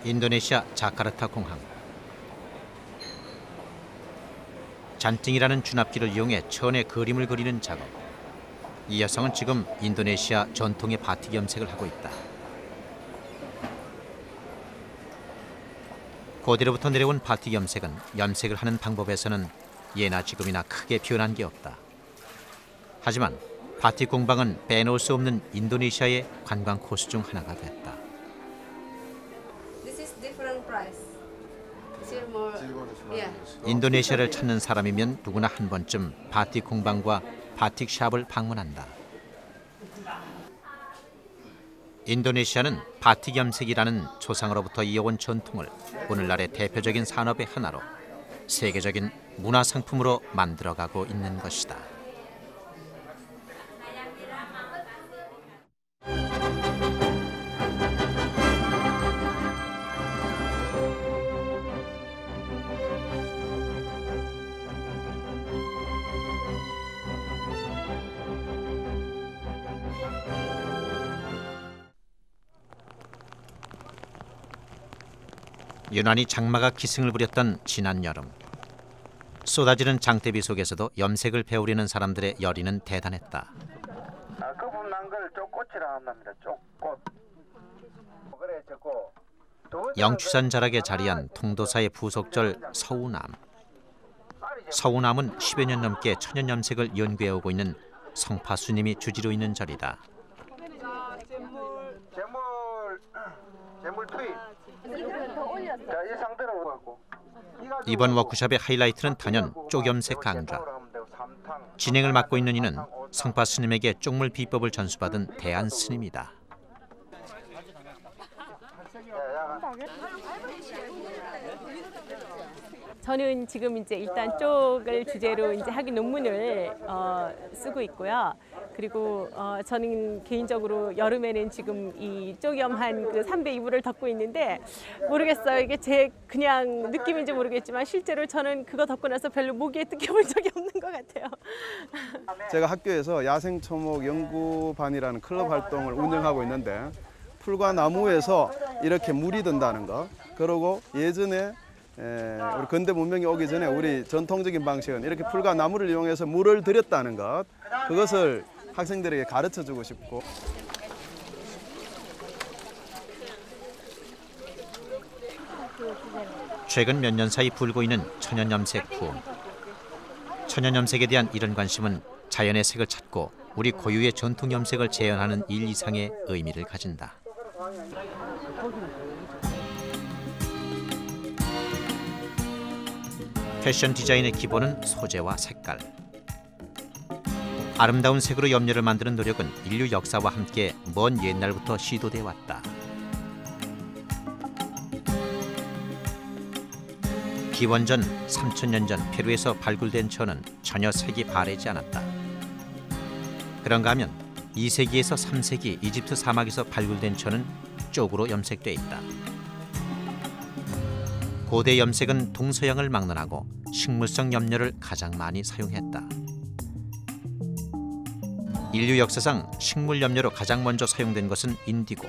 인도네시아 자카르타 공항. 잔등이라는 주납기를 이용해 천에 그림을 그리는 작업. 이 여성은 지금 인도네시아 전통의 바틱 염색을 하고 있다. 고대로부터 내려온 바틱 염색은 염색을 하는 방법에서는 예나 지금이나 크게 변한 게 없다. 하지만 바틱 공방은 빼놓을 수 없는 인도네시아의 관광 코스 중 하나가 됐다. 인도네시아를 찾는 사람이면 누구나 한 번쯤 바틱 공방과 바틱 샵을 방문한다. 인도네시아는 바틱 염색이라는 조상으로부터 이어온 전통을 오늘날의 대표적인 산업의 하나로 세계적인 문화상품으로 만들어가고 있는 것이다. 유난히 장마가 기승을 부렸던 지난 여름. 쏟아지는 장대비 속에서도 염색을 배우려는 사람들의 열의는 대단했다. 거품 난 걸 쪽꽃이라 합니다. 쪽꽃. 영취산 자락에 자리한 통도사의 부속절 서우남. 서우남은 10여 년 넘게 천연 염색을 연구해오고 있는 성파 스님이 주지로 있는 절이다. 재물 투입. 자, 이 상태로 갖고. 이번 워크숍의 하이라이트는 단연 쪽염색 강좌. 진행을 맡고 있는 이는 성파 스님에게 쪽물 비법을 전수받은 대한 스님이다. 저는 지금 이제 일단 쪽을 주제로 이제 학위 논문을 쓰고 있고요. 그리고 저는 개인적으로 여름에는 지금 이 쪽염한 그 삼배 이불을 덮고 있는데 모르겠어요. 이게 제 그냥 느낌인지 모르겠지만 실제로 저는 그거 덮고 나서 별로 모기에 뜯겨본 적이 없는 것 같아요. 제가 학교에서 야생초목 연구반이라는 클럽 활동을 운영하고 있는데 풀과 나무에서 이렇게 물이 든다는 거, 그리고 예전에 우리 근대 문명이 오기 전에 우리 전통적인 방식은 이렇게 풀과 나무를 이용해서 물을 들였다는 것, 그것을 학생들에게 가르쳐주고 싶고. 최근 몇 년 사이 불고 있는 천연염색 붐. 천연염색에 대한 이런 관심은 자연의 색을 찾고 우리 고유의 전통 염색을 재현하는 일 이상의 의미를 가진다. 패션 디자인의 기본은 소재와 색깔. 아름다운 색으로 염료를 만드는 노력은 인류 역사와 함께 먼 옛날부터 시도돼 왔다. 기원전 3000년 전 페루에서 발굴된 천은 전혀 색이 바래지 않았다. 그런가 하면 2세기에서 3세기 이집트 사막에서 발굴된 천은 쪽으로 염색돼 있다. 고대 염색은 동서양을 막론하고 식물성 염료를 가장 많이 사용했다. 인류 역사상 식물 염료로 가장 먼저 사용된 것은 인디고.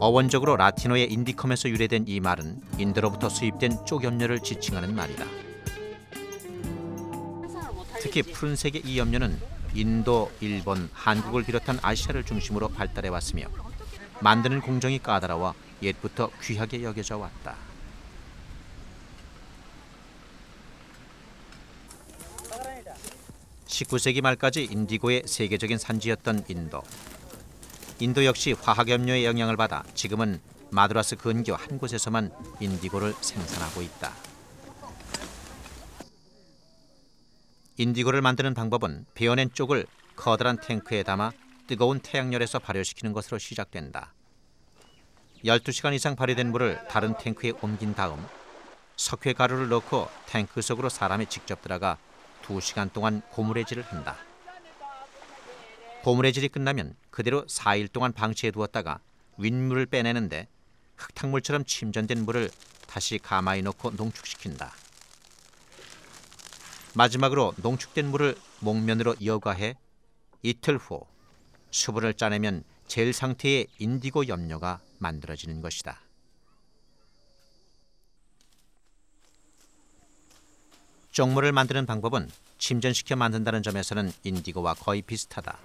어원적으로 라틴어의 인디컴에서 유래된 이 말은 인도로부터 수입된 쪽 염료를 지칭하는 말이다. 특히 푸른색의 이 염료는 인도, 일본, 한국을 비롯한 아시아를 중심으로 발달해 왔으며 만드는 공정이 까다로워 옛부터 귀하게 여겨져 왔다. 19세기 말까지 인디고의 세계적인 산지였던 인도. 인도 역시 화학염료의 영향을 받아 지금은 마드라스 근교 한 곳에서만 인디고를 생산하고 있다. 인디고를 만드는 방법은 베어낸 쪽을 커다란 탱크에 담아 뜨거운 태양열에서 발효시키는 것으로 시작된다. 12시간 이상 발효된 물을 다른 탱크에 옮긴 다음 석회 가루를 넣고 탱크 속으로 사람이 직접 들어가 2시간 동안 고무래질을 한다. 고무래질이 끝나면 그대로 4일 동안 방치해 두었다가 윗물을 빼내는데 흙탕물처럼 침전된 물을 다시 가마에 넣고 농축시킨다. 마지막으로 농축된 물을 목면으로 여과해 이틀 후 수분을 짜내면 젤 상태의 인디고 염료가 만들어지는 것이다. 쪽물을 만드는 방법은 침전시켜 만든다는 점에서는 인디고와 거의 비슷하다.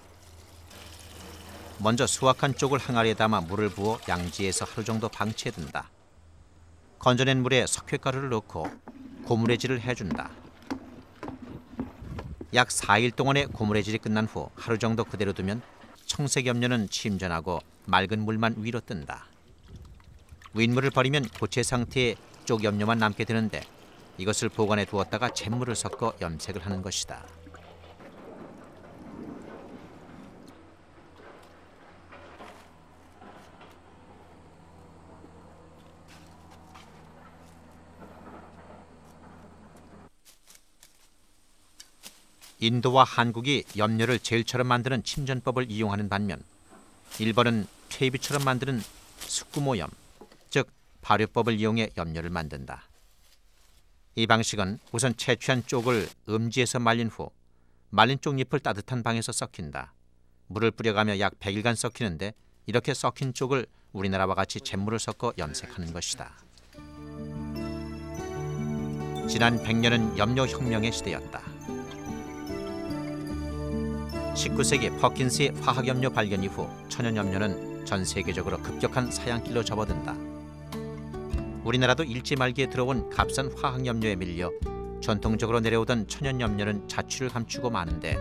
먼저 수확한 쪽을 항아리에 담아 물을 부어 양지에서 하루 정도 방치해둔다. 건져낸 물에 석회가루를 넣고 고무래질을 해준다. 약 4일 동안의 고무래질이 끝난 후 하루 정도 그대로 두면 청색 염료는 침전하고 맑은 물만 위로 뜬다. 윗물을 버리면 고체 상태의 쪽 염료만 남게 되는데 이것을 보관해 두었다가 잿물을 섞어 염색을 하는 것이다. 인도와 한국이 염료를 젤처럼 만드는 침전법을 이용하는 반면 일본은 퇴비처럼 만드는 스쿠모염, 즉 발효법을 이용해 염료를 만든다. 이 방식은 우선 채취한 쪽을 음지에서 말린 후 말린 쪽잎을 따뜻한 방에서 썩힌다. 물을 뿌려가며 약 100일간 썩히는데 이렇게 썩힌 쪽을 우리나라와 같이 잿물을 섞어 염색하는 것이다. 지난 100년은 염료혁명의 시대였다. 19세기 퍼킨스의 화학염료 발견 이후 천연염료는 전 세계적으로 급격한 사양길로 접어든다. 우리나라도 일제 말기에 들어온 값싼 화학염료에 밀려 전통적으로 내려오던 천연염료는 자취를 감추고 마는데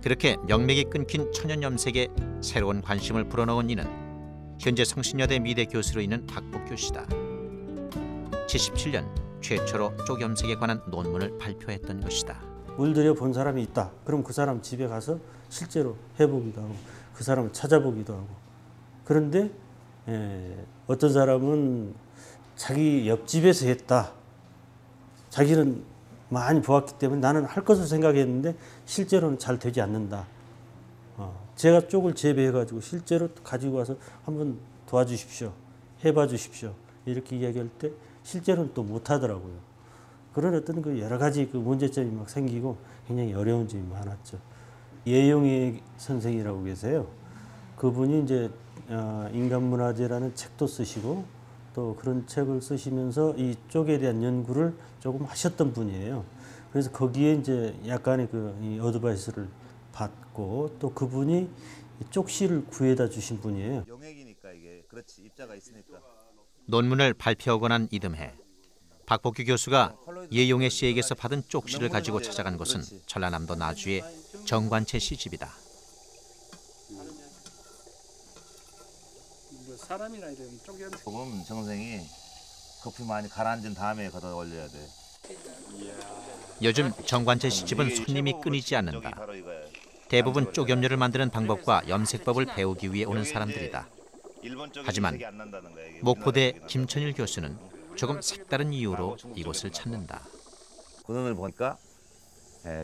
그렇게 명맥이 끊긴 천연염색에 새로운 관심을 불어넣은 이는 현재 성신여대 미대 교수로 있는 박복규 씨다. 77년 최초로 쪽염색에 관한 논문을 발표했던 것이다. 물들여 본 사람이 있다. 그럼 그 사람 집에 가서 실제로 해보기도 하고 그 사람을 찾아보기도 하고. 그런데 어떤 사람은 자기 옆집에서 했다. 자기는 많이 보았기 때문에 나는 할 것을 생각했는데 실제로는 잘 되지 않는다. 제가 쪽을 재배해가지고 실제로 가지고 와서 한번 도와주십시오. 해봐 주십시오. 이렇게 이야기할 때 실제로는 또 못하더라고요. 그런 어떤 그 여러 가지 그 문제점이 막 생기고 굉장히 어려운 점이 많았죠. 예용의 선생이라고 계세요. 그분이 이제 인간문화재라는 책도 쓰시고 또 그런 책을 쓰시면서 이 쪽에 대한 연구를 조금 하셨던 분이에요. 그래서 거기에 이제 약간의 그 어드바이스를 받고 또 그분이 쪽씨를 구해다 주신 분이에요. 용액이니까 이게 그렇지 입자가 있으니까. 논문을 발표하고 난 이듬해 박복규 교수가 예용해 씨에게서 받은 쪽씨를 가지고 찾아간 곳은 전라남도 나주의 정관채 씨 집이다. 사람이나 이런 쪽염 조금 정생이 커피 많이 가라앉은 다음에 걷어 올려야 돼. 요즘 정관채 씨 집은 손님이 끊이지 않는다. 대부분 쪽염료를 만드는 방법과 염색법을 배우기 위해 오는 사람들이다. 하지만 목포대 김천일 교수는 조금 색다른 이유로 이곳을 찾는다. 고전을 보니까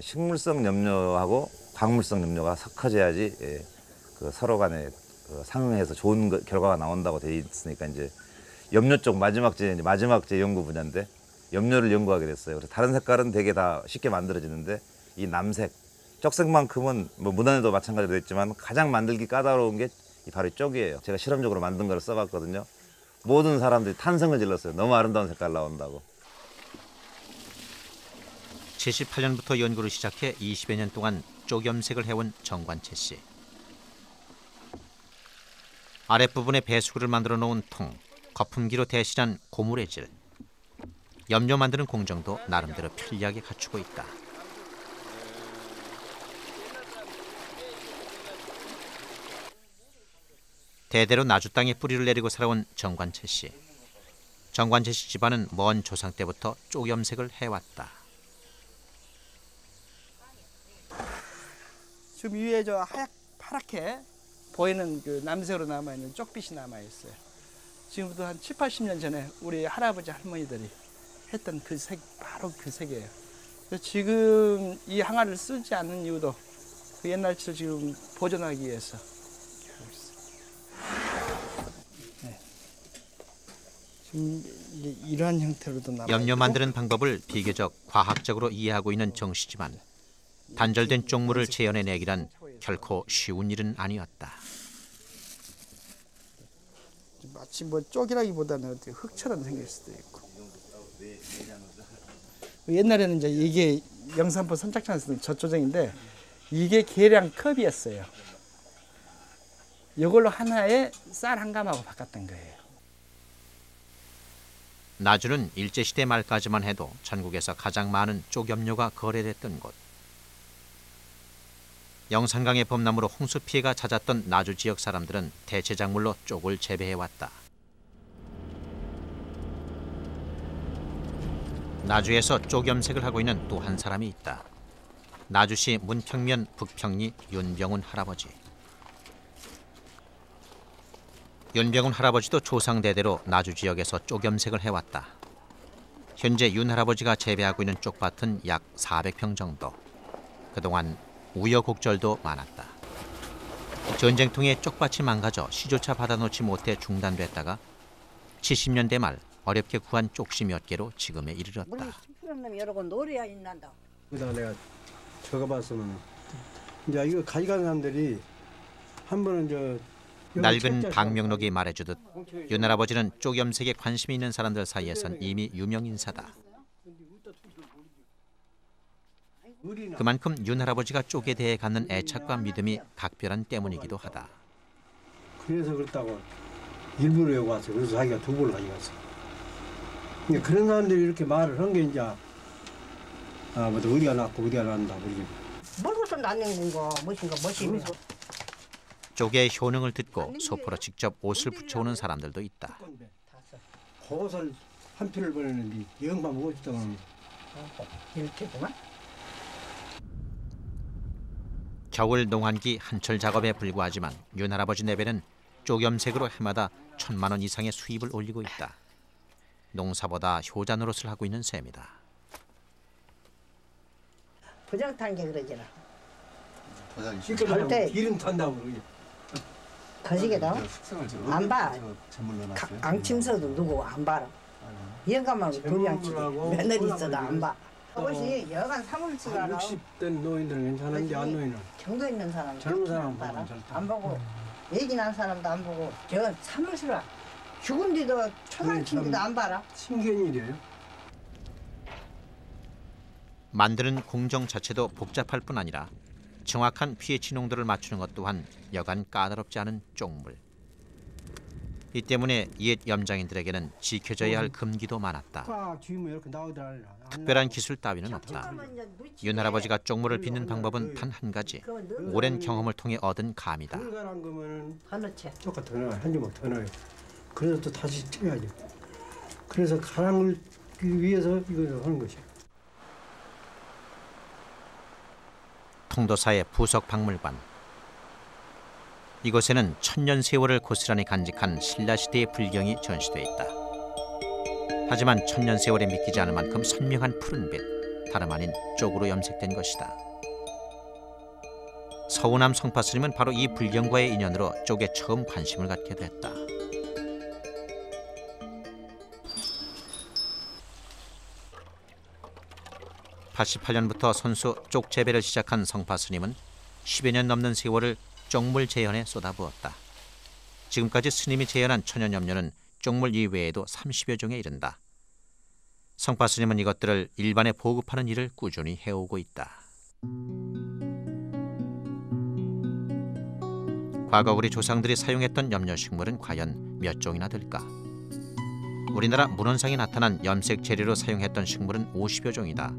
식물성 염료하고 광물성 염료가 섞어져야지 그 서로 간에 상응해서 좋은 결과가 나온다고 돼 있으니까 이제 염료 쪽 마지막 제 연구 분야인데 염료를 연구하게 됐어요. 그래서 다른 색깔은 되게 다 쉽게 만들어지는데 이 남색, 쪽색만큼은 뭐 무단에도 마찬가지로 됐지만 가장 만들기 까다로운 게 바로 이 쪽이에요. 제가 실험적으로 만든 걸 써봤거든요. 모든 사람들이 탄성을 질렀어요. 너무 아름다운 색깔 나온다고. 78년부터 연구를 시작해 20여 년 동안 쪽염색을 해온 정관채 씨. 아랫부분에 배수구를 만들어 놓은 통, 거품기로 대신한 고무래질. 염료 만드는 공정도 나름대로 편리하게 갖추고 있다. 대대로 나주 땅에 뿌리를 내리고 살아온 정관채 씨. 정관채 씨 집안은 먼 조상 때부터 쪽염색을 해왔다. 지금 위에 저 파랗게 보이는 그 남색으로 남아있는 쪽빛이 남아있어요. 지금부터 한 7, 80년 전에 우리 할아버지 할머니들이 했던 그 색, 바로 그 색이에요. 그래서 지금 이 항아리를 쓰지 않는 이유도 그 옛날 짓을 지금 보존하기 위해서. 네. 지금 이러한 형태로도 남아있고. 염료 만드는 방법을 비교적 과학적으로 이해하고 있는 정 씨지만 단절된 쪽물을 재현해내기란 결코 쉬운 일은 아니었다. 마치 뭐 쪽이라기보다는 흙처럼 생길 수도 있고. 옛날에는 이제 이게 영산포 선착장에서 젖조정인데 이게 계량 컵이었어요. 이걸로 하나에 쌀 한 감하고 바꿨던 거예요. 나주는 일제시대 말까지만 해도 전국에서 가장 많은 쪽염료가 거래됐던 곳. 영산강의 범람으로 홍수 피해가 잦았던 나주 지역 사람들은 대체 작물로 쪽을 재배해왔다. 나주에서 쪽 염색을 하고 있는 또 한 사람이 있다. 나주시 문평면 북평리 윤병훈 할아버지. 윤병훈 할아버지도 조상대대로 나주 지역에서 쪽 염색을 해왔다. 현재 윤 할아버지가 재배하고 있는 쪽밭은 약 400평 정도. 그동안 우여곡절도 많았다. 전쟁통에 쪽밭이 망가져 씨조차 받아놓지 못해 중단됐다가 70년대 말 어렵게 구한 쪽씨 몇 개로 지금에 이르렀다. 여러 건 노래야 있난다. 그다 내가 적어봤으면 이제 이거 가져가는 사람들이 한 번은 낡은 방명록이 말해주듯 윤 할아버지는 쪽 염색에 관심이 있는 사람들 사이에선 이미 유명 인사다. 그만큼 윤 할아버지가 쪽에 대해 갖는 애착과 믿음이 각별한 때문이기도 하다. 그래서 그렇다고 일부러 여기 왔어. 그래서 자기가 두 번을 가져갔어. 그러니까 그런 사람들이 이렇게 말을 한 게 이제 뭐 어디가 낫고 어디가 난다 그러지. 뭘부터 낳는 건가 무엇인가 멋이면서. 쪽의 효능을 듣고 소포로 직접 옷을 붙여오는 사람들도 있다. 그것을 한 표를 보내는데 영만 먹고 싶다고 합니다. 이렇게구만. 겨울 농한기 한철 작업에 불과하지만 윤 할아버지 내배는 쪽 염색으로 해마다 1,000만 원 이상의 수입을 올리고 있다. 농사보다 효자 노릇을 하고 있는 셈이다. 부장 탄 게 그러지라. 실컷 때 기름 탄다고 그러지. 거시기도 안 봐. 앙침서도 누구 안 봐라. 영감하고 둘이 앙치고 며느리 있어도 안 봐. 그것이 여간 사물치가 60대 노인들은 괜찮은데 안 노인은 정도 있는 사람 젊은 사람 안 봐라. 보면 안 보고 얘기 난 사람도 안 보고 저 사물치라 죽은 뒤도 초상친 뒤도 안 봐라. 신기한 일이에요. 만드는 공정 자체도 복잡할 뿐 아니라 정확한 pH 농도를 맞추는 것 또한 여간 까다롭지 않은 쪽물. 이 때문에 옛 염장인들에게는 지켜져야 할 금기도 많았다. 특별한 기술 따위는 없다. 윤 할아버지가 쪽물을 빚는 방법은 단 한 가지. 오랜 경험을 통해 얻은 감이다. 똑같아 넣어요. 한 주먹 더 넣어요. 그래서 또 다시 쪄야죠. 그래서 가랑을 위해서 이걸 하는 것이에요. 통도사의 부석 박물관. 이곳에는 천년 세월을 고스란히 간직한 신라시대의 불경이 전시돼 있다. 하지만 천년 세월에 믿기지 않을 만큼 선명한 푸른빛, 다름 아닌 쪽으로 염색된 것이다. 서우남 성파스님은 바로 이 불경과의 인연으로 쪽에 처음 관심을 갖게 됐다. (88년부터) 선수 쪽 재배를 시작한 성파스님은 10여 년 넘는 세월을 쪽물 재현에 쏟아부었다. 지금까지 스님이 재현한 천연염료는 쪽물 이외에도 30여 종에 이른다. 성파스님은 이것들을 일반에 보급하는 일을 꾸준히 해오고 있다. 과거 우리 조상들이 사용했던 염료식물은 과연 몇 종이나 될까? 우리나라 문헌상에 나타난 염색 재료로 사용했던 식물은 50여 종이다.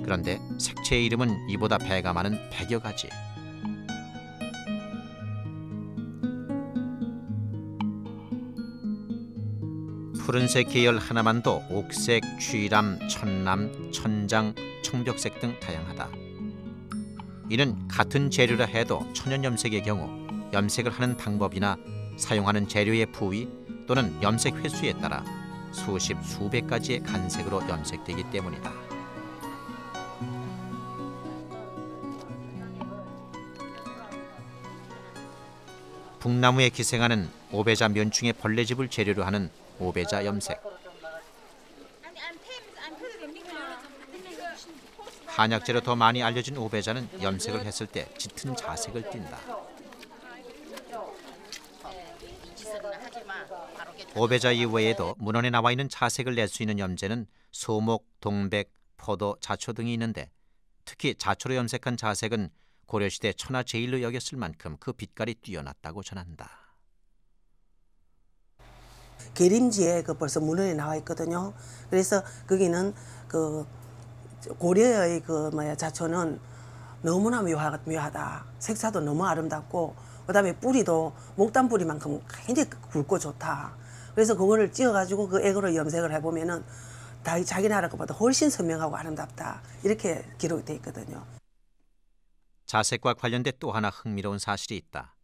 그런데 색채의 이름은 이보다 배가 많은 100여 가지. 푸른색 계열 하나만도 옥색, 취람, 천남, 천장, 청벽색 등 다양하다. 이는 같은 재료라 해도 천연염색의 경우 염색을 하는 방법이나 사용하는 재료의 부위 또는 염색 횟수에 따라 수십, 수백 가지의 간색으로 염색되기 때문이다. 북나무에 기생하는 오배자 면충의 벌레집을 재료로 하는 오배자 염색. 한약재로 더 많이 알려진 오배자는 염색을 했을 때 짙은 자색을 띈다. 오배자 이외에도 문헌에 나와 있는 자색을 낼 수 있는 염제는 소목, 동백, 포도, 자초 등이 있는데 특히 자초로 염색한 자색은 고려시대 천하제일로 여겼을 만큼 그 빛깔이 뛰어났다고 전한다. 계림지에 벌써 문헌에 나와 있거든요. 그래서 거기는 고려의 자초는 너무나 묘하다. 색사도 너무 아름답고 그다음에 뿌리도 목단 뿌리만큼 굉장히 굵고 좋다. 그래서 그거를 찧어가지고 그 액으로 염색을 해보면은 자기 나라 것보다 훨씬 선명하고 아름답다. 이렇게 기록이 돼 있거든요. 자색과 관련된 또 하나 흥미로운 사실이 있다.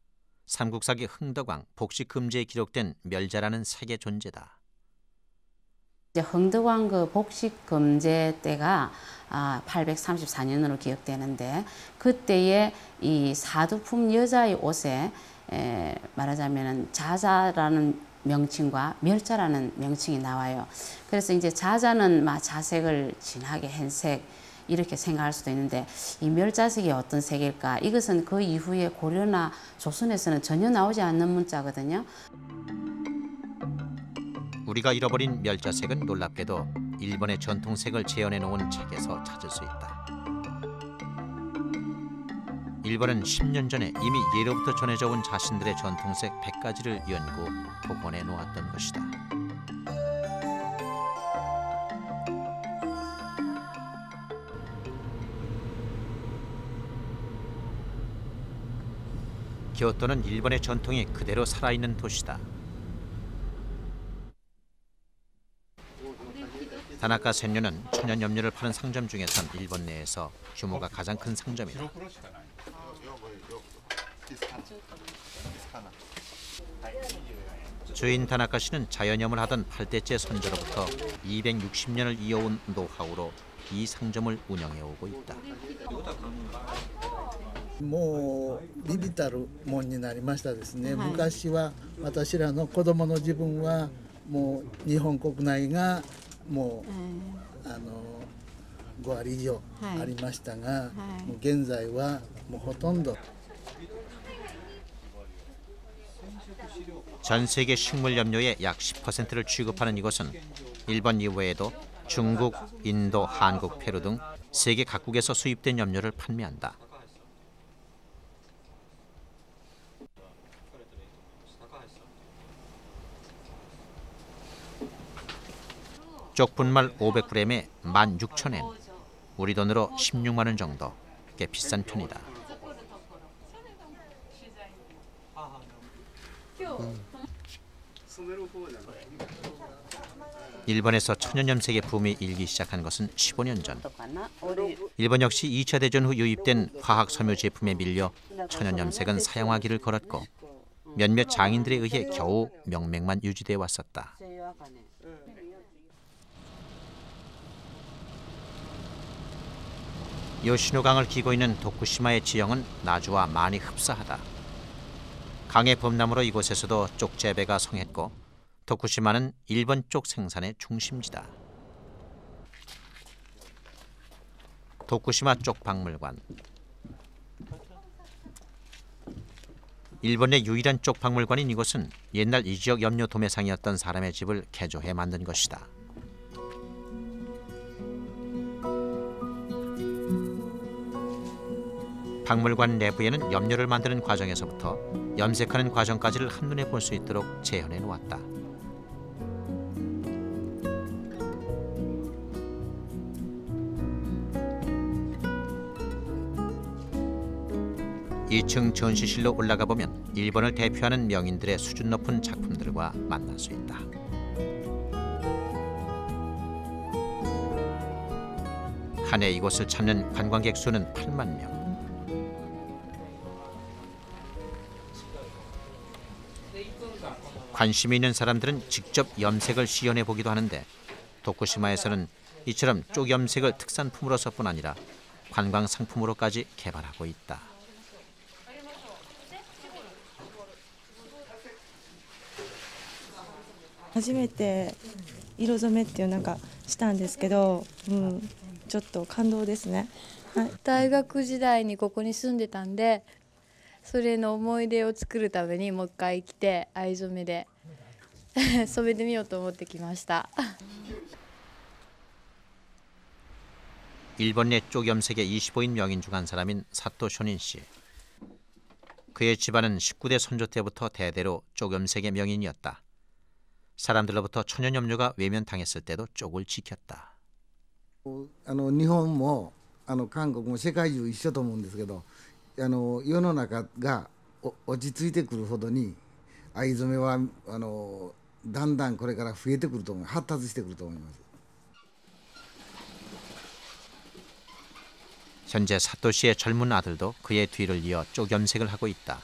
삼국사기 흥덕왕 복식금제에 기록된 멸자라는 색의 존재다. 이제 흥덕왕 그 복식금제 때가 834년으로 기억되는데 그때에 이 사두품 여자의 옷에 말하자면은 자자라는 명칭과 멸자라는 명칭이 나와요. 그래서 이제 자자는 자색을 진하게 흰색 이렇게 생각할 수도 있는데 이 멸자색이 어떤 색일까? 이것은 그 이후에 고려나 조선에서는 전혀 나오지 않는 문자거든요. 우리가 잃어버린 멸자색은 놀랍게도 일본의 전통색을 재현해 놓은 책에서 찾을 수 있다. 일본은 10년 전에 이미 예로부터 전해져 온 자신들의 전통색 100가지를 연구, 복원해 놓았던 것이다. 교토는 일본의 전통이 그대로 살아있는 도시다. 다나카 센류는 천연 염료를 파는 상점 중에선 일본 내에서 규모가 가장 큰 상점이다. 주인 다나카 씨는 자연염을 하던 8대째 손자로부터 260년을 이어온 노하우로 이 상점을 운영해오고 있다. もうビビたるもんになりましたですね。昔は私らの子供の自分はもう日本国内がもう5割以上ありましたが、もう現在はもうほとんど。 전 세계 식물 염료의 약 10%를 취급하는 이곳은 일본 이외에도 중국, 인도, 한국, 페루 등 세계 각국에서 수입된 염료를 판매한다. 쪽분말 500g에 16,000엔, 우리 돈으로 16만 원 정도, 꽤 비싼 편이다. 일본에서 천연염색의 붐이 일기 시작한 것은 15년 전. 일본 역시 2차 대전 후 유입된 화학 섬유 제품에 밀려 천연염색은 사양화기를 걸었고 몇몇 장인들에 의해 겨우 명맥만 유지돼 왔었다. 요시노강을 기고 있는 도쿠시마의 지형은 나주와 많이 흡사하다. 강의 범람으로 이곳에서도 쪽 재배가 성했고 도쿠시마는 일본 쪽 생산의 중심지다. 도쿠시마 쪽 박물관. 일본의 유일한 쪽 박물관인 이곳은 옛날 이 지역 염료 도매상이었던 사람의 집을 개조해 만든 것이다. 박물관 내부에는 염료를 만드는 과정에서부터 염색하는 과정까지를 한눈에 볼 수 있도록 재현해 놓았다. (2층) 전시실로 올라가 보면 일본을 대표하는 명인들의 수준 높은 작품들과 만날 수 있다. 한 해 이곳을 찾는 관광객 수는 8만 명. 관심이 있는 사람들은 직접 염색을 시연해 보기도 하는데 도쿠시마에서는 이처럼 쪽 염색을 특산품으로서뿐 아니라 관광 상품으로까지 개발하고 있다. 처음에色染めっていうなんかしたんですけど、ちょっと感動ですね。大学時代にここに住んでたんで。 それの思い出を作るためにもう一回来て藍染めで染めてみようと思ってきました。 일본 내 쪽 염색의 25인 명인 중 한 사람인 사토 쇼닌 씨. 그의 집안은 19대 선조 때부터 대대로 쪽 염색의 명인이었다. 사람들로부터 천연염료가 외면당했을 때도 쪽을 지켰다. 日本も韓国も世界中一緒と思うんですけど、世の中が落ち着いてくるほどに藍染めはだんだんこれから増えてくると思います。発達してくると思います。 현재 사토 씨의 젊은 아들도 그의 뒤를 이어 쪽 염색을 하고 있다.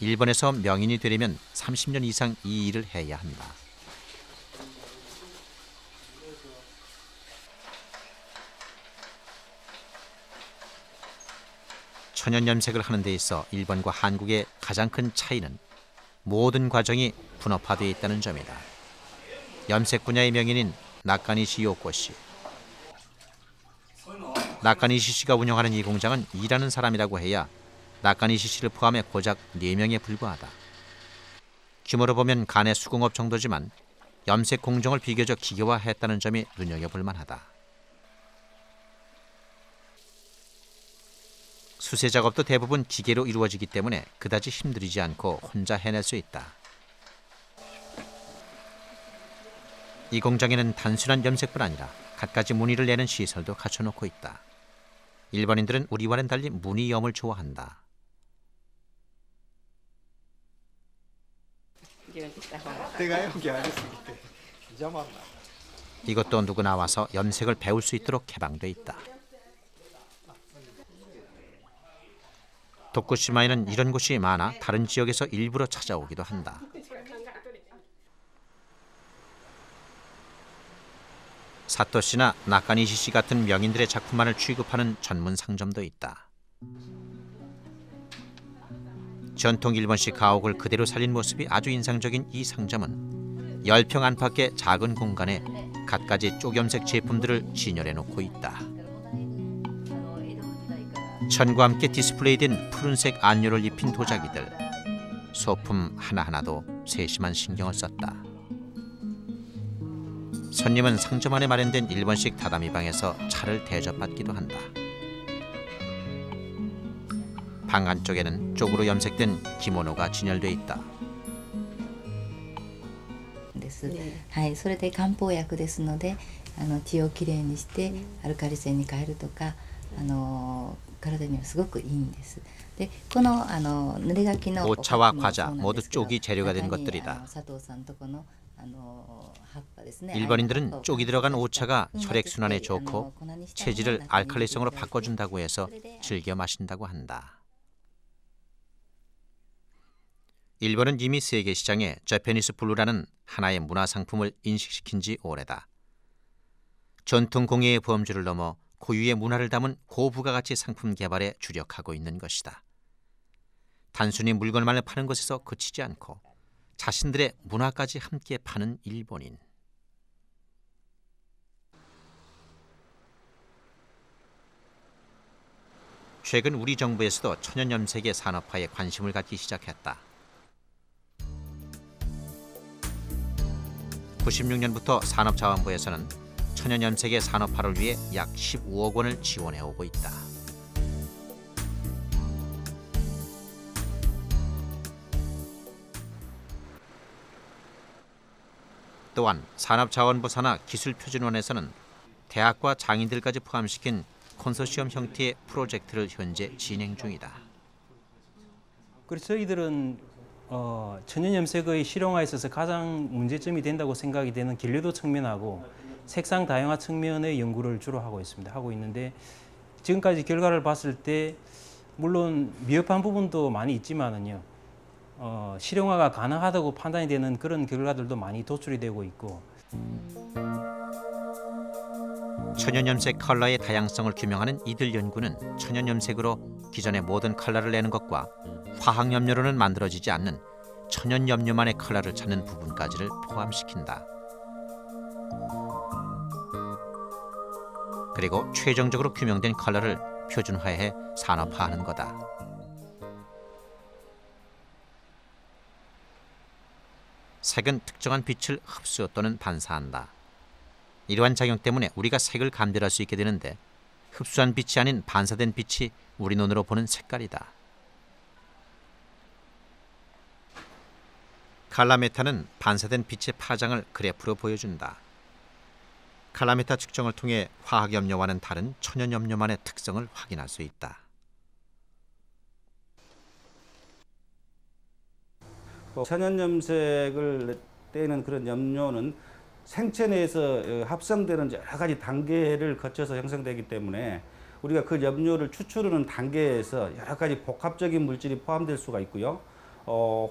일본에서 명인이 되려면 30년 이상 이 일을 해야 한다. 천연 염색을 하는 데 있어 일본과 한국의 가장 큰 차이는 모든 과정이 분업화되어 있다는 점이다. 염색 분야의 명인인 나카니시 요코 씨. 나카니시 씨가 운영하는 이 공장은 일하는 사람이라고 해야 나카니시 씨를 포함해 고작 4명에 불과하다. 규모로 보면 간의 수공업 정도지만 염색 공정을 비교적 기계화했다는 점이 눈여겨볼 만하다. 수세 작업도 대부분 기계로 이루어지기 때문에 그다지 힘들이지 않고 혼자 해낼 수 있다. 이 공장에는 단순한 염색뿐 아니라 갖가지 무늬를 내는 시설도 갖춰놓고 있다. 일본인들은 우리와는 달리 무늬염을 좋아한다. 이것도 누구나 와서 염색을 배울 수 있도록 개방돼 있다. 도쿠시마에는 이런 곳이 많아 다른 지역에서 일부러 찾아오기도 한다. 사토 씨나 나카니시 씨 같은 명인들의 작품만을 취급하는 전문 상점도 있다. 전통 일본식 가옥을 그대로 살린 모습이 아주 인상적인 이 상점은 10평 안팎의 작은 공간에 갖가지 쪽염색 제품들을 진열해 놓고 있다. 천과 함께 디스플레이된 푸른색 안료를 입힌 도자기들, 소품 하나하나도 세심한 신경을 썼다. 손님은 상점 안에 마련된 일본식 다다미 방에서 차를 대접받기도 한다. 방 안쪽에는 쪽으로 염색된 기모노가 진열돼 있다. はい、それで漢方薬ですので、血をきれいにしてアルカリ性に変えるとか、体にはすごくいいんです。で、この濡れ柿の 오차와 과자 모두 쪽이 재료가 된 것들이다. 일본인들은 쪽이 들어간 오차가 혈액순환에 좋고 체질을 알칼리성으로 바꿔준다고 해서 즐겨 마신다고 한다. 일본은 이미 세계 시장에 재패니스 블루라는 하나의 문화상품을 인식시킨 지 오래다. 전통 공예의 범주를 넘어 고유의 문화를 담은 고부가가치 상품 개발에 주력하고 있는 것이다. 단순히 물건만을 파는 것에서 그치지 않고 자신들의 문화까지 함께 파는 일본인. 최근 우리 정부에서도 천연염색의 산업화에 관심을 갖기 시작했다. 96년부터 산업자원부에서는 천연염색의 산업화를 위해 약 15억 원을 지원해오고 있다. 또한 산업자원부 산하 기술표준원에서는 대학과 장인들까지 포함시킨 컨소시엄 형태의 프로젝트를 현재 진행 중이다. 그래서 저희들은 천연염색의 실용화에 있어서 가장 문제점이 된다고 생각이 되는 길류도 측면하고 색상 다양화 측면의 연구를 주로 하고 있습니다. 하고 있는데 지금까지 결과를 봤을 때 물론 미흡한 부분도 많이 있지만은요. 실용화가 가능하다고 판단이 되는 그런 결과들도 많이 도출이 되고 있고. 천연염색 컬러의 다양성을 규명하는 이들 연구는 천연염색으로 기존의 모든 컬러를 내는 것과 화학염료로는 만들어지지 않는 천연염료만의 컬러를 찾는 부분까지를 포함시킨다. 그리고 최종적으로 규명된 컬러를 표준화해 산업화하는 거다. 색은 특정한 빛을 흡수 또는 반사한다. 이러한 작용 때문에 우리가 색을 감별할 수 있게 되는데 흡수한 빛이 아닌 반사된 빛이 우리 눈으로 보는 색깔이다. 칼라메타는 반사된 빛의 파장을 그래프로 보여준다. 칼라메타 측정을 통해 화학염료와는 다른 천연염료만의 특성을 확인할 수 있다. 천연염색을 떼는 그런 염료는 생체 내에서 합성되는 여러 가지 단계를 거쳐서 형성되기 때문에 우리가 그 염료를 추출하는 단계에서 여러 가지 복합적인 물질이 포함될 수가 있고요.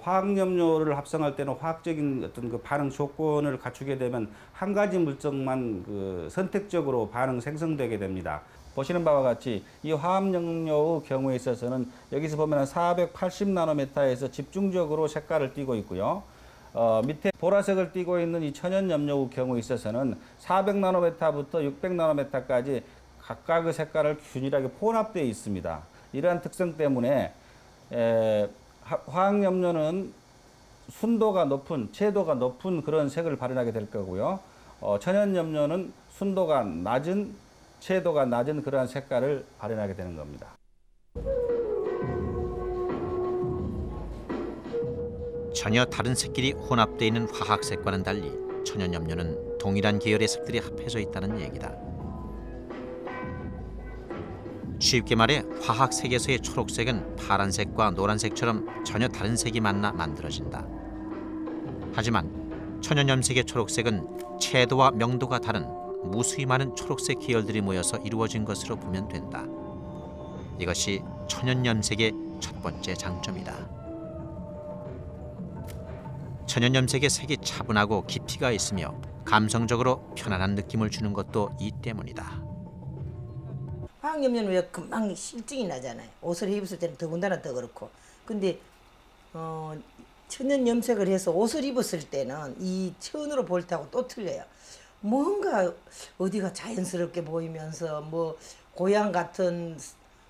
화학염료를 합성할 때는 화학적인 어떤 그 반응 조건을 갖추게 되면 한 가지 물질만 그 선택적으로 반응 생성되게 됩니다. 보시는 바와 같이 이 화학염료의 경우에 있어서는 여기서 보면 480나노메타에서 집중적으로 색깔을 띠고 있고요. 밑에 보라색을 띠고 있는 이 천연염료의 경우에 있어서는 400나노메타부터 600나노메타까지 각각의 색깔을 균일하게 혼합되어 있습니다. 이러한 특성 때문에 화학염료는 순도가 높은, 채도가 높은 그런 색을 발현하게 될 거고요. 천연염료는 순도가 낮은, 채도가 낮은 그러한 색깔을 발현하게 되는 겁니다. 전혀 다른 색끼리 혼합되어 있는 화학색과는 달리 천연염료는 동일한 계열의 색들이 합해져 있다는 얘기다. 쉽게 말해 화학색에서의 초록색은 파란색과 노란색처럼 전혀 다른 색이 만나 만들어진다. 하지만 천연염색의 초록색은 채도와 명도가 다른 무수히 많은 초록색 계열들이 모여서 이루어진 것으로 보면 된다. 이것이 천연염색의 첫 번째 장점이다. 천연염색의 색이 차분하고 깊이가 있으며 감성적으로 편안한 느낌을 주는 것도 이 때문이다. 화학염료는 왜 금방 실증이 나잖아요. 옷을 입었을 때는 더군다나 더 그렇고. 근데 천연염색을 해서 옷을 입었을 때는 이 천으로 볼 때하고 또 틀려요. 뭔가 어디가 자연스럽게 보이면서 뭐 고향 같은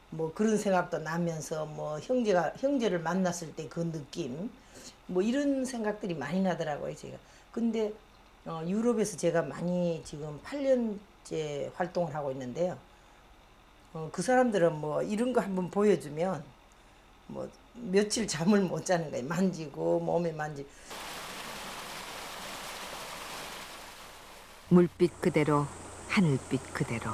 뭐 그런 생각도 나면서 뭐 형제를 만났을 때 그 느낌 뭐 이런 생각들이 많이 나더라고요, 제가. 근데 유럽에서 제가 많이 지금 8년째 활동을 하고 있는데요. 그 사람들은 뭐 이런 거 한번 보여주면 뭐 며칠 잠을 못 자는 거예요. 만지고 몸에 만지고. 물빛 그대로, 하늘빛 그대로,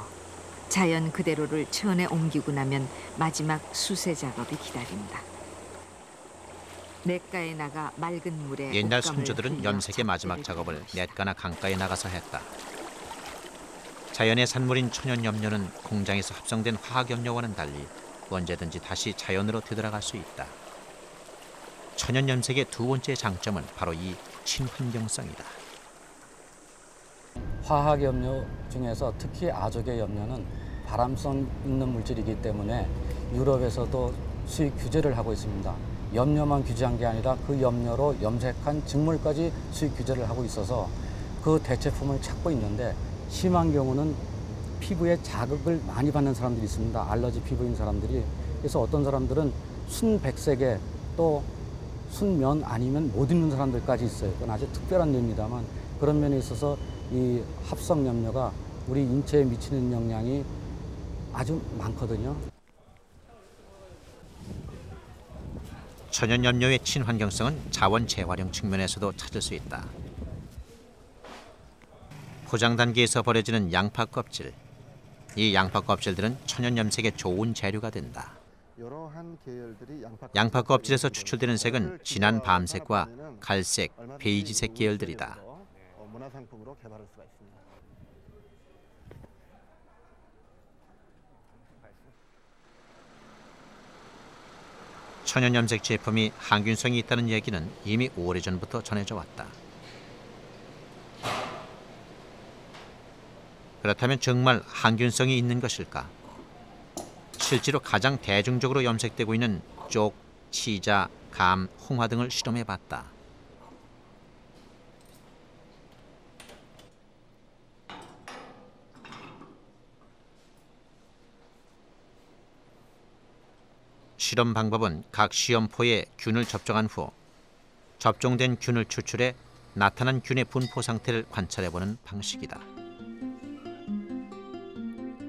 자연 그대로를 천에 옮기고 나면 마지막 수세 작업이 기다린다. 냇가에 나가 맑은 물에 옛날 선조들은 염색의 마지막 작업을 냇가나 강가에 나가서 했다. 자연의 산물인 천연염료는 공장에서 합성된 화학염료와는 달리 언제든지 다시 자연으로 되돌아갈 수 있다. 천연염색의 두 번째 장점은 바로 이 친환경성이다. 화학염료 중에서 특히 아조개 염료는 발암성 있는 물질이기 때문에 유럽에서도 수입 규제를 하고 있습니다. 염료만 규제한 게 아니라 그 염료로 염색한 직물까지 수입 규제를 하고 있어서 그 대체품을 찾고 있는데 심한 경우는 피부에 자극을 많이 받는 사람들이 있습니다. 알러지 피부인 사람들이. 그래서 어떤 사람들은 순백색에 또 순면 아니면 못 입는 사람들까지 있어요. 그건 아주 특별한 예입니다만 그런 면에 있어서 이 합성 염료가 우리 인체에 미치는 영향이 아주 많거든요. 천연염료의 친환경성은 자원 재활용 측면에서도 찾을 수 있다. 포장 단계에서 버려지는 양파 껍질. 이 양파 껍질들은 천연염색의 좋은 재료가 된다. 양파 껍질에서 추출되는 색은 진한 밤색과 갈색, 베이지색 계열들이다. 문화상품으로 개발할 수가 있습니다. 천연염색 제품이 항균성이 있다는 얘기는 이미 오래전부터 전해져 왔다. 그렇다면 정말 항균성이 있는 것일까? 실제로 가장 대중적으로 염색되고 있는 쪽, 치자, 감, 홍화 등을 실험해봤다. 실험 방법은 각 시험포에 균을 접종한 후 접종된 균을 추출해 나타난 균의 분포 상태를 관찰해보는 방식이다.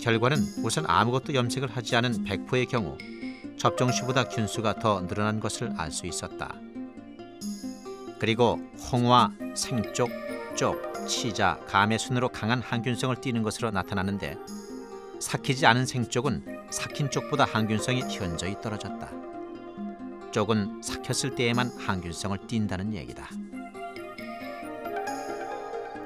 결과는 우선 아무것도 염색을 하지 않은 백포의 경우 접종 시보다 균수가 더 늘어난 것을 알 수 있었다. 그리고 홍화, 생쪽, 쪽, 치자, 감의 순으로 강한 항균성을 띠는 것으로 나타나는데 삭히지 않은 생쪽은 삭힌 쪽보다 항균성이 현저히 떨어졌다. 쪽은 삭혔을 때에만 항균성을 띈다는 얘기다.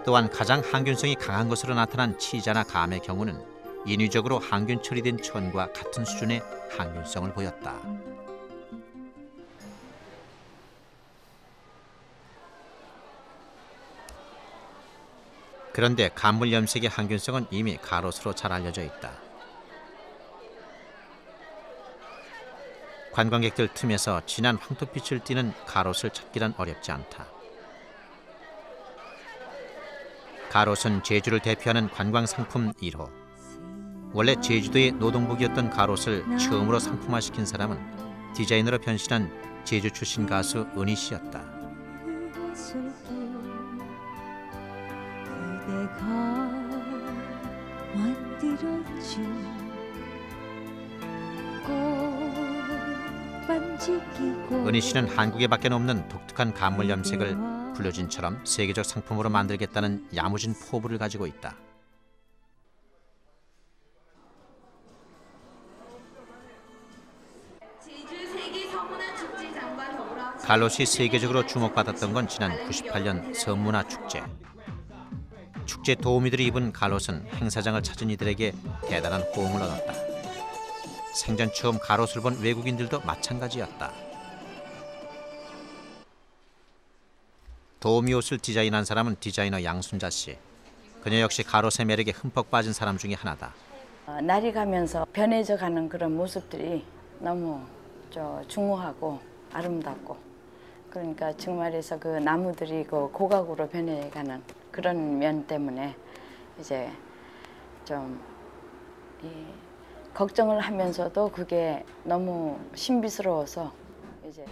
또한 가장 항균성이 강한 것으로 나타난 치자나 감의 경우는 인위적으로 항균 처리된 천과 같은 수준의 항균성을 보였다. 그런데 간물 염색의 항균성은 이미 가로수로 잘 알려져 있다. 관광객들 틈에서 진한 황토빛을 띠는 가롯을 찾기란 어렵지 않다. 가롯은 제주를 대표하는 관광상품 1호. 원래 제주도의 노동복이었던 가롯을 처음으로 상품화시킨 사람은 디자이너로 변신한 제주 출신 가수 은희 씨였다. 은희 씨는 한국에 밖에 없는 독특한 간물 염색을 블루진처럼 세계적 상품으로 만들겠다는 야무진 포부를 가지고 있다. 가롯이 세계적으로 주목받았던 건 지난 98년 섬문화축제. 축제 도우미들이 입은 가롯은 행사장을 찾은 이들에게 대단한 호응을 얻었다. 생전 처음 가롯을 본 외국인들도 마찬가지였다. 도우미 옷을 디자인한 사람은 디자이너 양순자 씨. 그녀 역시 가롯의 매력에 흠뻑 빠진 사람 중에 하나다. 날이 가면서 변해져가는 그런 모습들이 너무 중후하고 아름답고, 그러니까 정말에서 그 나무들이 그 고각으로 변해가는 그런 면 때문에 이제 좀 걱정을 하면서도 그게 너무 신비스러워서 이제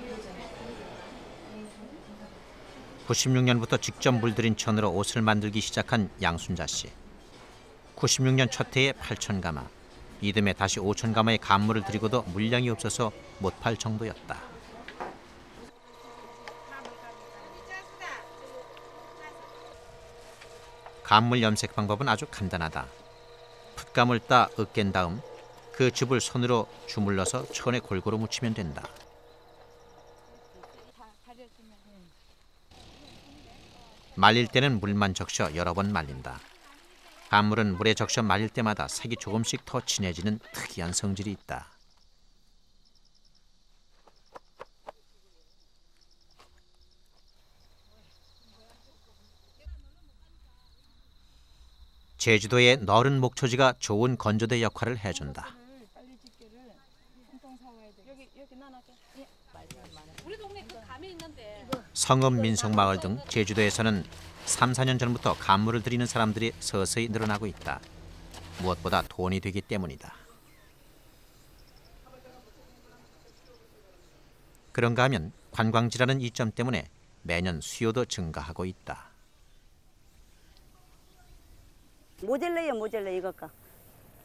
96년부터 직접 물들인 천으로 옷을 만들기 시작한 양순자 씨. 96년 첫 해에 8,000가마, 이듬해 다시 5,000가마의 간물을 들이고도 물량이 없어서 못 팔 정도였다. 간물 염색 방법은 아주 간단하다. 풋감을 따 으깬 다음 그 즙을 손으로 주물러서 천에 골고루 묻히면 된다. 말릴 때는 물만 적셔 여러 번 말린다. 간물은 물에 적셔 말릴 때마다 색이 조금씩 더 진해지는 특이한 성질이 있다. 제주도의 너른 목초지가 좋은 건조대 역할을 해준다. 성읍 민속마을 등 제주도에서는 3, 4년 전부터 간물을 들이는 사람들이 서서히 늘어나고 있다. 무엇보다 돈이 되기 때문이다. 그런가 하면 관광지라는 이점 때문에 매년 수요도 증가하고 있다. 모질래요, 모질래 이거가.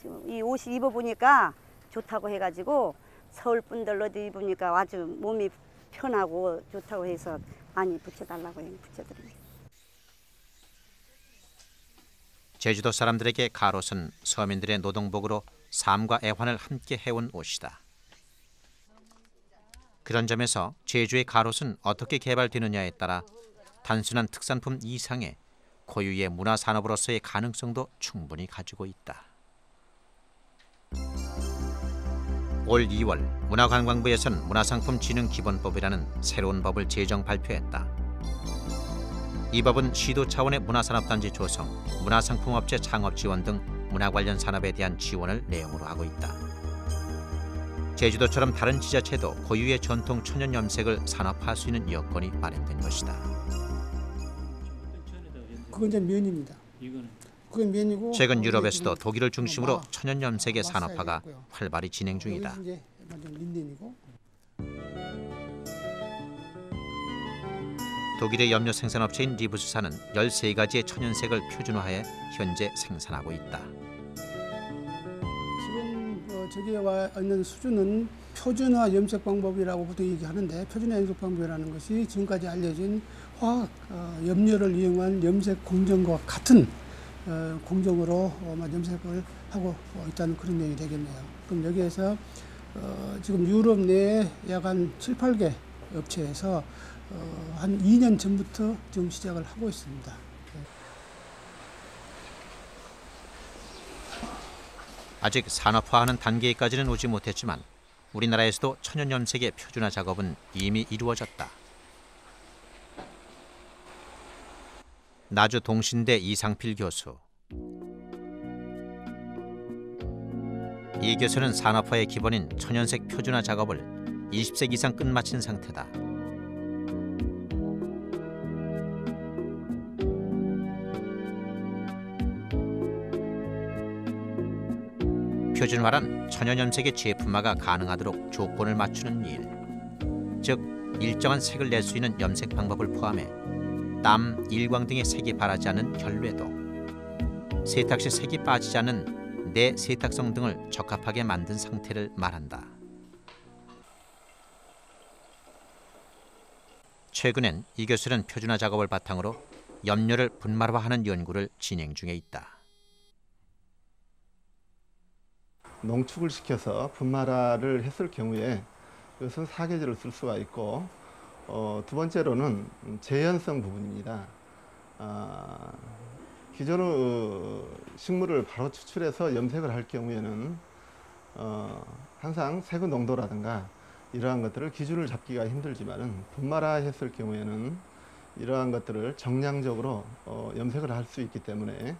지금 이 옷이 입어보니까 좋다고 해가지고 서울 분들로도 입으니까 아주 몸이 편하고 좋다고 해서 많이 붙여달라고 붙여드립니다. 제주도 사람들에게 가롯은 서민들의 노동복으로 삶과 애환을 함께 해온 옷이다. 그런 점에서 제주의 가롯은 어떻게 개발되느냐에 따라 단순한 특산품 이상의 고유의 문화산업으로서의 가능성도 충분히 가지고 있다. 올 2월 문화관광부에서는 문화상품진흥기본법이라는 새로운 법을 제정 발표했다. 이 법은 시도 차원의 문화산업단지 조성, 문화상품업체 창업 지원 등 문화 관련 산업에 대한 지원을 내용으로 하고 있다. 제주도처럼 다른 지자체도 고유의 전통 천연 염색을 산업화할 수 있는 여건이 마련된 것이다. 그건 이제 면입니다. 그건 면이고. 최근 유럽에서도 독일을 중심으로 천연 염색의 산업화가 활발히 진행 중이다. 독일의 염료 생산업체인 리브스사는 13가지의 천연색을 표준화해 현재 생산하고 있다. 저기에 와 있는 수준은 표준화 염색 방법이라고 보통 얘기하는데, 표준화 염색 방법이라는 것이 지금까지 알려진 화학 염료를 이용한 염색 공정과 같은 공정으로 염색을 하고 있다는 그런 내용이 되겠네요. 그럼 여기에서 지금 유럽 내에 약 한 7, 8개 업체에서 한 2년 전부터 지금 시작을 하고 있습니다. 아직 산업화하는 단계까지는 오지 못했지만 우리나라에서도 천연 염색의 표준화 작업은 이미 이루어졌다. 나주 동신대 이상필 교수. 이 교수는 산업화의 기본인 천연색 표준화 작업을 20세 이상 끝마친 상태다. 표준화란 천연 염색의 제품화가 가능하도록 조건을 맞추는 일, 즉 일정한 색을 낼 수 있는 염색 방법을 포함해 땀, 일광 등의 색이 바라지 않는 결례도, 세탁 시 색이 빠지지 않는 내 세탁성 등을 적합하게 만든 상태를 말한다. 최근엔 이 교수는 표준화 작업을 바탕으로 염료를 분말화하는 연구를 진행 중에 있다. 농축을 시켜서 분말화를 했을 경우에 이것은 사계절을 쓸 수가 있고, 두 번째로는 재현성 부분입니다. 기존의 식물을 바로 추출해서 염색을 할 경우에는 항상 색의 농도라든가 이러한 것들을 기준을 잡기가 힘들지만은 분말화했을 경우에는 이러한 것들을 정량적으로 염색을 할 수 있기 때문에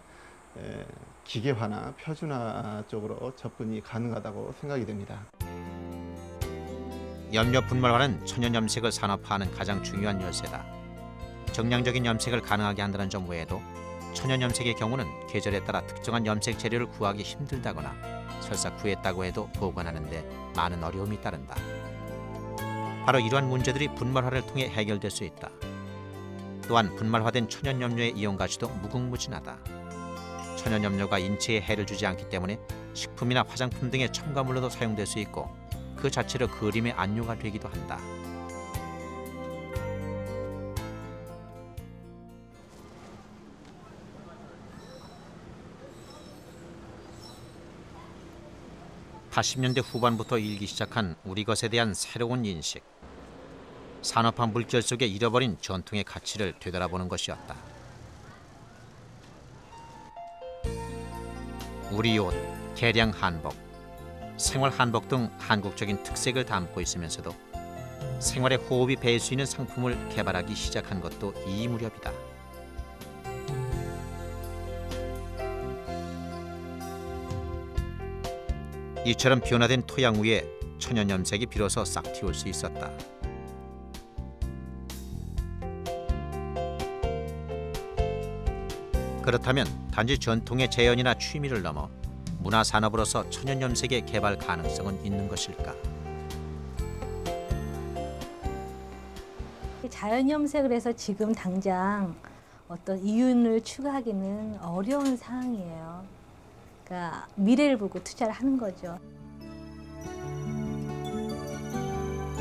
기계화나 표준화 쪽으로 접근이 가능하다고 생각이 됩니다. 염료 분말화는 천연 염색을 산업화하는 가장 중요한 열쇠다. 정량적인 염색을 가능하게 한다는 점 외에도 천연 염색의 경우는 계절에 따라 특정한 염색 재료를 구하기 힘들다거나 설사 구했다고 해도 보관하는 데 많은 어려움이 따른다. 바로 이러한 문제들이 분말화를 통해 해결될 수 있다. 또한 분말화된 천연 염료의 이용 가치도 무궁무진하다. 천연 염료가 인체에 해를 주지 않기 때문에 식품이나 화장품 등의 첨가물로도 사용될 수 있고 그 자체로 그림의 안료가 되기도 한다. (80년대) 후반부터 일기 시작한 우리 것에 대한 새로운 인식. 산업화 물결 속에 잃어버린 전통의 가치를 되돌아보는 것이었다. 우리 옷, 개량 한복, 생활 한복 등 한국적인 특색을 담고 있으면서도 생활의 호흡이 배일 수 있는 상품을 개발하기 시작한 것도 이 무렵이다. 이처럼 변화된 토양 위에 천연 염색이 비로소 싹 틔울 수 있었다. 그렇다면 단지 전통의 재현이나 취미를 넘어 문화산업으로서 천연 염색의 개발 가능성은 있는 것일까? 자연 염색을 해서 지금 당장 어떤 이윤을 추구하기는 어려운 상황이에요. 그러니까 미래를 보고 투자를 하는 거죠.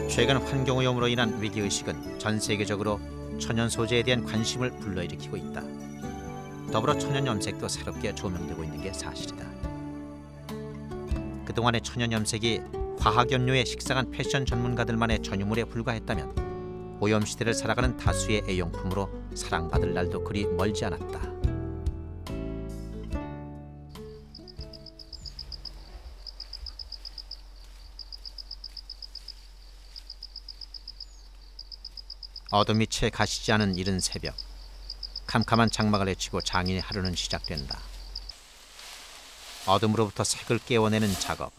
최근 환경오염으로 인한 위기의식은 전 세계적으로 천연 소재에 대한 관심을 불러일으키고 있다. 더불어 천연 염색도 새롭게 조명되고 있는 게 사실이다. 그동안의 천연 염색이 화학연료에 식상한 패션 전문가들만의 전유물에 불과했다면 오염시대를 살아가는 다수의 애용품으로 사랑받을 날도 그리 멀지 않았다. 어둠이 채 가시지 않은 이른 새벽, 캄캄한 장막을 헤치고 장인의 하루는 시작된다. 어둠으로부터 색을 깨워내는 작업.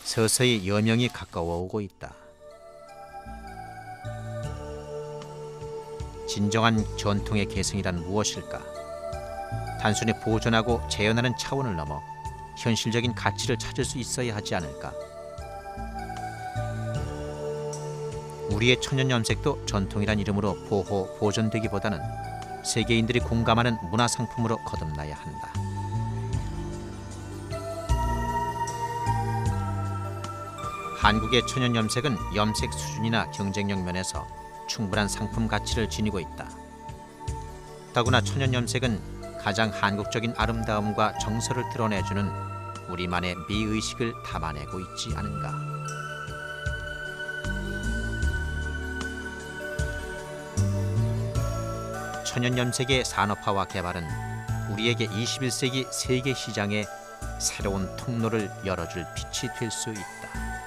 서서히 여명이 가까워오고 있다. 진정한 전통의 계승이란 무엇일까? 단순히 보존하고 재현하는 차원을 넘어 현실적인 가치를 찾을 수 있어야 하지 않을까? 우리의 천연 염색도 전통이란 이름으로 보호, 보존되기보다는 세계인들이 공감하는 문화상품으로 거듭나야 한다. 한국의 천연 염색은 염색 수준이나 경쟁력 면에서 충분한 상품 가치를 지니고 있다. 더구나 천연 염색은 가장 한국적인 아름다움과 정서를 드러내주는 우리만의 미의식을 담아내고 있지 않은가. 천연 염색의 산업화와 개발은 우리에게 21세기 세계 시장에 새로운 통로를 열어줄 빛이 될 수 있다.